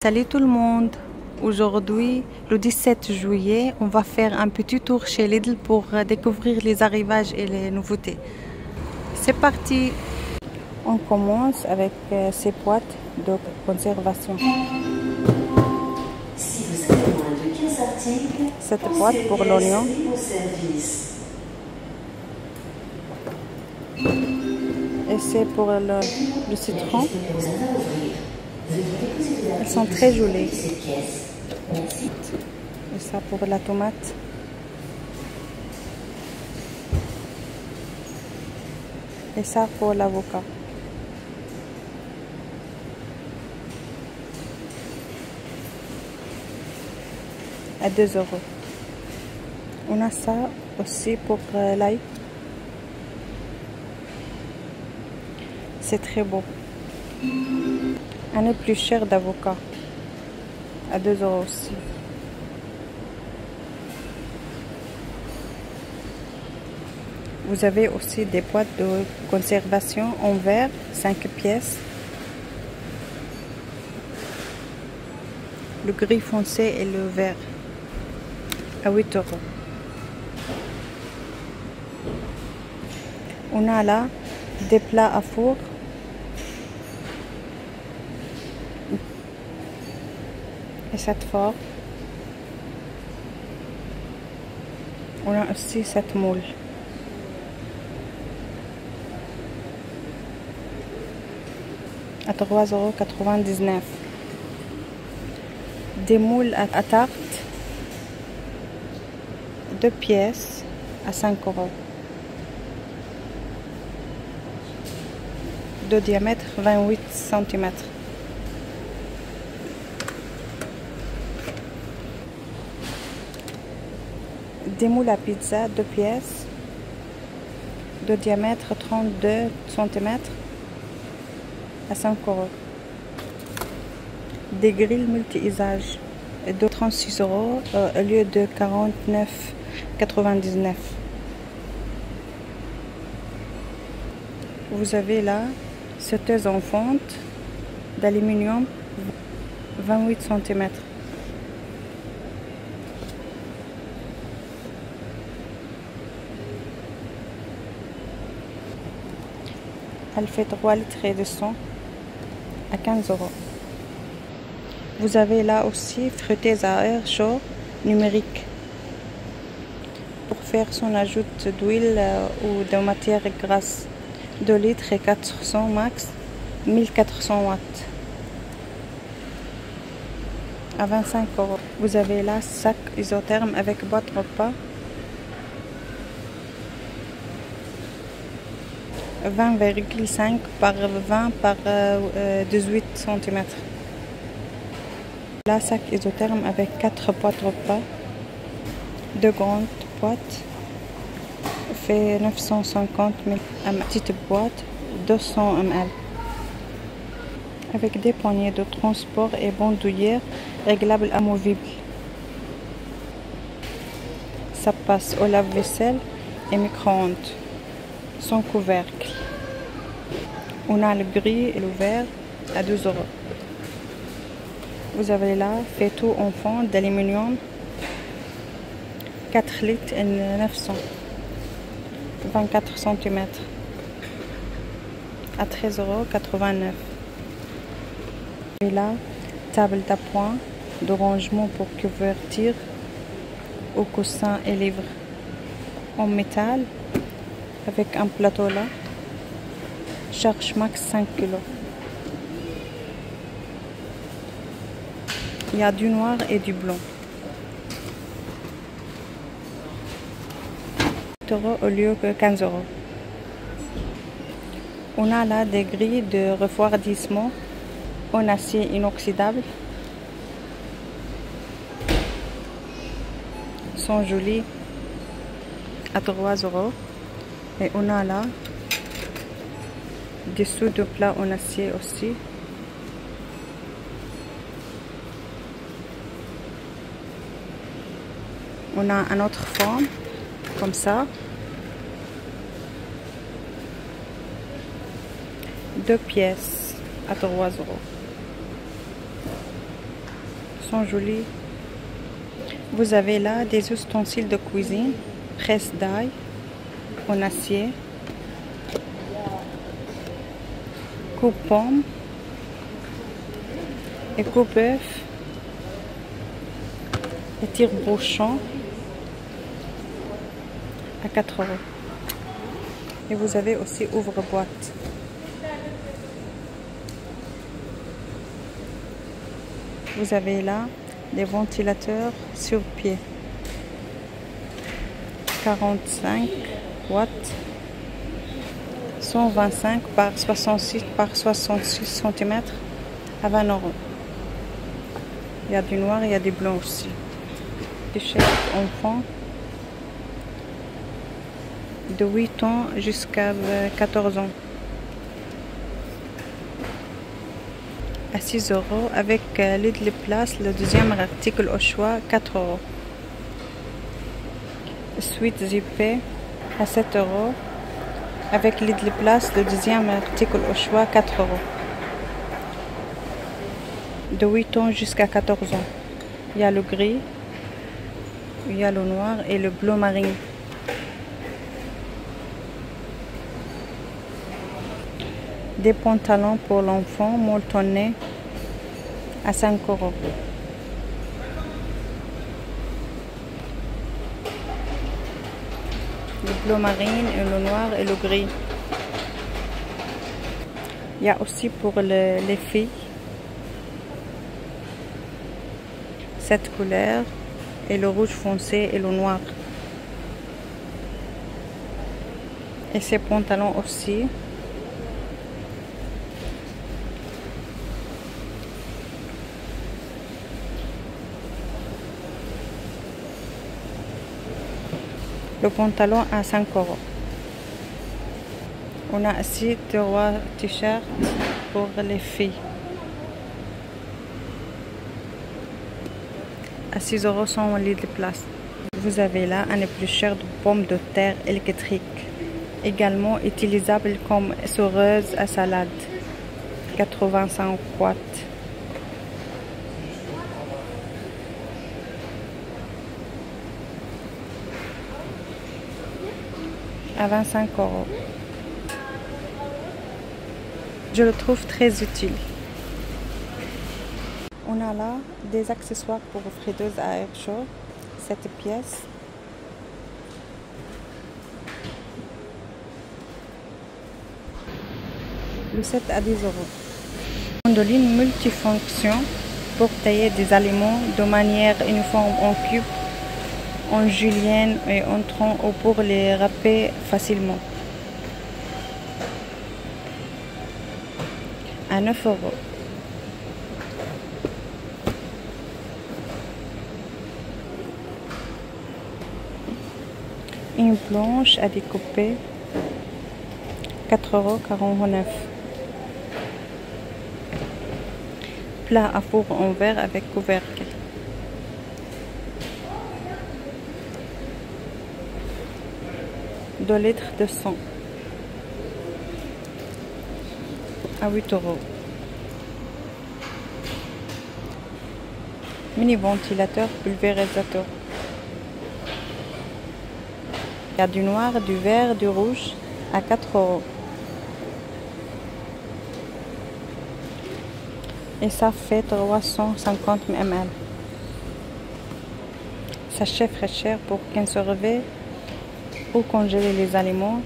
Salut tout le monde! Aujourd'hui, le 17 juillet, on va faire un petit tour chez Lidl pour découvrir les arrivages et les nouveautés. C'est parti! On commence avec ces boîtes de conservation. Si vous avez moins de 15 articles, cette boîte pour l'oignon. Et c'est pour le citron. Elles sont très jolies. Et ça pour la tomate. Et ça pour l'avocat. À 2 €. On a ça aussi pour l'ail. C'est très beau. Un est plus cher d'avocat. À 2 € aussi. Vous avez aussi des boîtes de conservation en verre, 5 pièces. Le gris foncé et le vert. À 8 €. On a là des plats à four. Et cette forme. On a aussi cette moule. À 3,99 €. Des moules à tarte. 2 pièces à 5 €. De diamètre 28 cm. Des moules à pizza, 2 pièces, de diamètre 32 cm, à 5 €. Des grilles multi-usages de 36 € au lieu de 49,99 €. Vous avez là sauteuse en fonte d'aluminium 28 cm. Elle fait 3 litres et 200 à 15 €. Vous avez là aussi friteuse à air chaud numérique pour faire son ajout d'huile ou de matière grasse. 2 litres et 400 max, 1400 watts. À 25 €. Vous avez là sac isotherme avec boîte repas. 20,5 par 20 par 18 cm. Là, sac isotherme avec 4 boîtes repas. 2 grandes boîtes. Fait 950 ml. Une petite boîte, 200 ml. Avec des poignées de transport et bandoulière réglable amovible. Ça passe au lave-vaisselle et micro-ondes. Sans couvercle. On a le gris et le vert à 2 €. Vous avez là fait tout en fond d'aluminium 4 litres et 900, 24 cm, à 13,89 €. Et là, table d'appoint de rangement pour couverture au coussin et livres en métal. Avec un plateau là, charge max 5 kg. Il y a du noir et du blanc. 8 € au lieu que 15 €. On a là des grilles de refroidissement en acier inoxydable. Ils sont jolis à 3 €. Et on a là des sous de plat en acier aussi. On a une autre forme comme ça. 2 pièces à 3 €. sont jolis. Vous avez là des ustensiles de cuisine, presse d'ail en acier, coupe-pomme et coupe-œuf et tire-bouchon à 4 €. Et vous avez aussi ouvre-boîte. Vous avez là des ventilateurs sur pied. 45 watts. 125 par 66 par 66 cm à 20 €. Il y a du noir, il y a du blanc aussi. T-shirt enfant de 8 ans jusqu'à 14 ans. À 6 € avec Lidl Place, le deuxième article au choix, 4 €. Suite zippée à 7 € avec Lidl Place, le deuxième article au choix, 4 €. De 8 ans jusqu'à 14 ans. Il y a le gris, il y a le noir et le bleu marine. Des pantalons pour l'enfant molletonnés à 5 €. Le bleu marine, et le noir et le gris. Il y a aussi pour les filles cette couleur et le rouge foncé et le noir. Et ces pantalons aussi. Le pantalon à 5 €. On a aussi 3 t-shirts pour les filles. À 6 € sans lit de place. Vous avez là un éplucheur de pommes de terre électrique. Également utilisable comme essoreuse à salade. 85 watts. À 25 €. Je le trouve très utile. On a là des accessoires pour friteuse à air chaud. Cette pièce. Le set à 10 €. Mandoline multifonction pour tailler des aliments de manière uniforme en cubes, en julienne et en tronc ou pour les râper facilement. À 9 €. Une planche à découper, 4,49 €. Plat à four en verre avec couvercle. $2 litres de sang. À 8 €. Mini ventilateur pulvérisateur. Il y a du noir, du vert, du rouge à 4 €. Et ça fait 350 ml. Sachet fraîcheur pour 15 € pour congeler les aliments.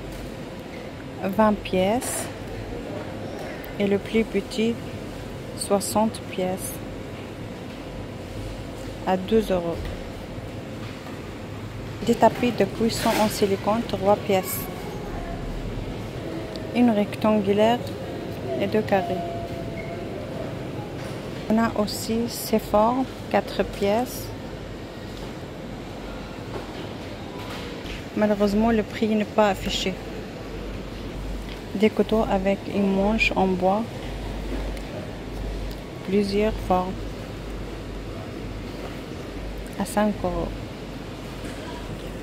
20 pièces. Et le plus petit, 60 pièces. À 2 €. Des tapis de cuisson en silicone, 3 pièces. Une rectangulaire et 2 carrés. On a aussi ces formes, 4 pièces. Malheureusement, le prix n'est pas affiché. Des couteaux avec une manche en bois. Plusieurs formes. À 5 €.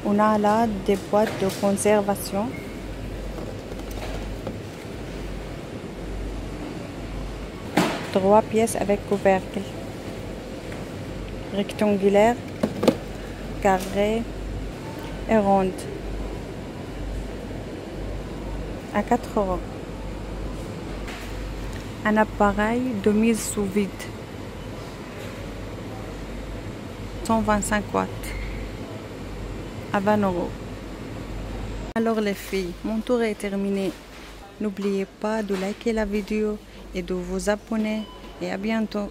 On a là des boîtes de conservation. Trois pièces avec couvercle. rectangulaire, carré et ronde à 4 €. Un appareil de mise sous vide 125 watts à 20 €. Alors les filles, mon tour est terminé. N'oubliez pas de liker la vidéo et de vous abonner et à bientôt.